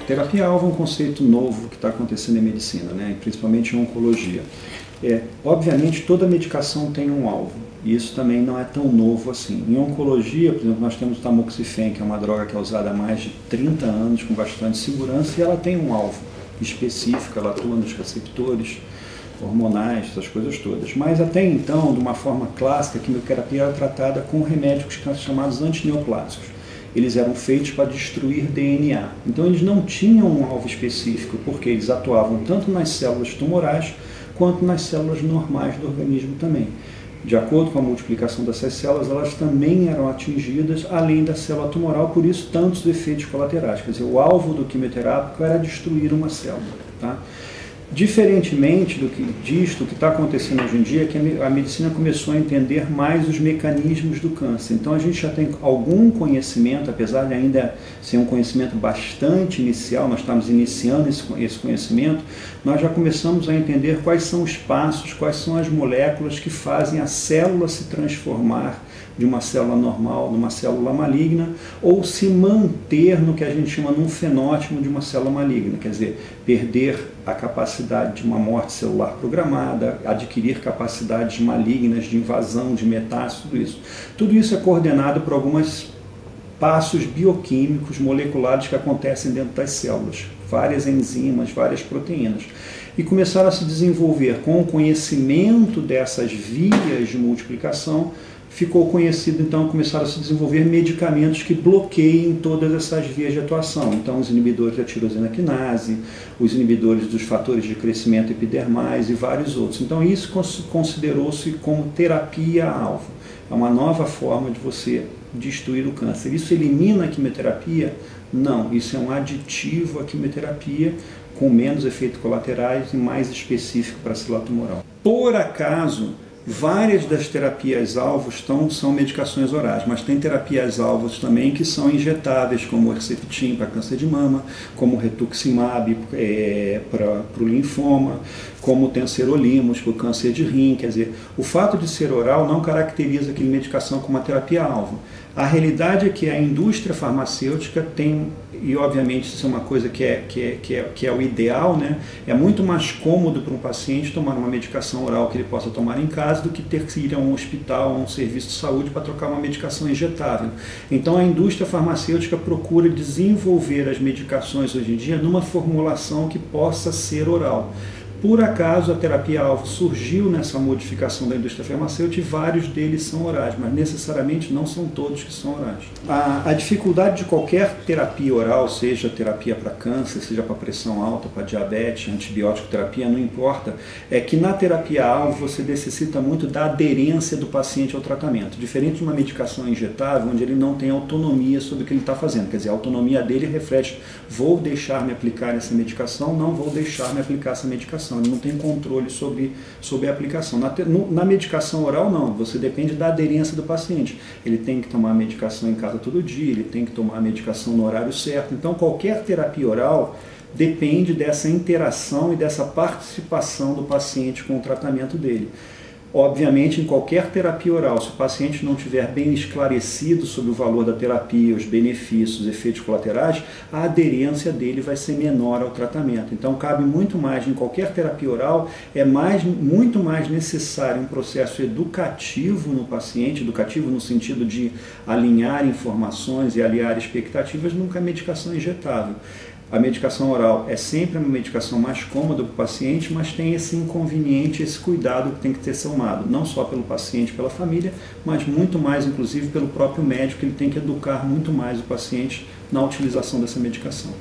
Terapia-alvo é um conceito novo que está acontecendo em medicina, né? Principalmente em oncologia. Obviamente, toda medicação tem um alvo, e isso também não é tão novo assim. Em oncologia, por exemplo, nós temos o tamoxifen, que é uma droga que é usada há mais de 30 anos, com bastante segurança, e ela tem um alvo específico, ela atua nos receptores hormonais, essas coisas todas. Mas até então, de uma forma clássica, a quimioterapia era tratada com remédios chamados antineoplásicos. Eles eram feitos para destruir DNA. Então eles não tinham um alvo específico, porque eles atuavam tanto nas células tumorais quanto nas células normais do organismo também. De acordo com a multiplicação dessas células, elas também eram atingidas, além da célula tumoral, por isso tantos efeitos colaterais. Quer dizer, o alvo do quimioterápico era destruir uma célula. Tá? Diferentemente disto, o que está acontecendo hoje em dia é que a medicina começou a entender mais os mecanismos do câncer. Então a gente já tem algum conhecimento, apesar de ainda ser um conhecimento bastante inicial, nós estamos iniciando esse conhecimento, nós já começamos a entender quais são os passos, quais são as moléculas que fazem a célula se transformar de uma célula normal numa célula maligna, ou se manter no que a gente chama num fenótipo de uma célula maligna, quer dizer, perder a capacidade de uma morte celular programada, adquirir capacidades malignas de invasão, de metástase, tudo isso. Tudo isso é coordenado por alguns passos bioquímicos, moleculares que acontecem dentro das células, várias enzimas, várias proteínas. E começaram a se desenvolver com o conhecimento dessas vias de multiplicação, ficou conhecido, então começaram a se desenvolver medicamentos que bloqueiem todas essas vias de atuação. Então, os inibidores da tirosina quinase, os inibidores dos fatores de crescimento epidermais e vários outros. Então, isso considerou-se como terapia-alvo. É uma nova forma de você destruir o câncer. Isso elimina a quimioterapia? Não, isso é um aditivo à quimioterapia, com menos efeitos colaterais e mais específico para a célula tumoral. Por acaso, várias das terapias-alvos são medicações orais, mas tem terapias-alvos também que são injetáveis, como o Herceptin para câncer de mama, como o Rituximab para o linfoma, como o Tencerolimus para o câncer de rim. Quer dizer, o fato de ser oral não caracteriza aquela medicação como uma terapia-alvo. A realidade é que a indústria farmacêutica tem, e obviamente isso é uma coisa que é o ideal, né? É muito mais cômodo para um paciente tomar uma medicação oral que ele possa tomar em casa do que ter que ir a um hospital, a um serviço de saúde para trocar uma medicação injetável. Então a indústria farmacêutica procura desenvolver as medicações hoje em dia numa formulação que possa ser oral. Por acaso, a terapia-alvo surgiu nessa modificação da indústria farmacêutica e vários deles são orais, mas necessariamente não são todos que são orais. A dificuldade de qualquer terapia oral, seja terapia para câncer, seja para pressão alta, para diabetes, antibiótico terapia, não importa, é que na terapia-alvo você necessita muito da aderência do paciente ao tratamento, diferente de uma medicação injetável, onde ele não tem autonomia sobre o que ele está fazendo. Quer dizer, a autonomia dele reflete: vou deixar me aplicar essa medicação, não vou deixar me aplicar essa medicação. Ele não tem controle sobre a aplicação. Na medicação oral, não. Você depende da aderência do paciente. Ele tem que tomar a medicação em casa todo dia, ele tem que tomar a medicação no horário certo. Então, qualquer terapia oral depende dessa interação e dessa participação do paciente com o tratamento dele. Obviamente, em qualquer terapia oral, se o paciente não tiver bem esclarecido sobre o valor da terapia, os benefícios, os efeitos colaterais, a aderência dele vai ser menor ao tratamento. Então, cabe muito mais, em qualquer terapia oral, muito mais necessário um processo educativo no paciente, educativo no sentido de alinhar informações e aliar expectativas, do que a medicação injetável. A medicação oral é sempre uma medicação mais cômoda para o paciente, mas tem esse inconveniente, esse cuidado que tem que ter tomado, não só pelo paciente, pela família, mas muito mais, inclusive, pelo próprio médico. Ele tem que educar muito mais o paciente na utilização dessa medicação.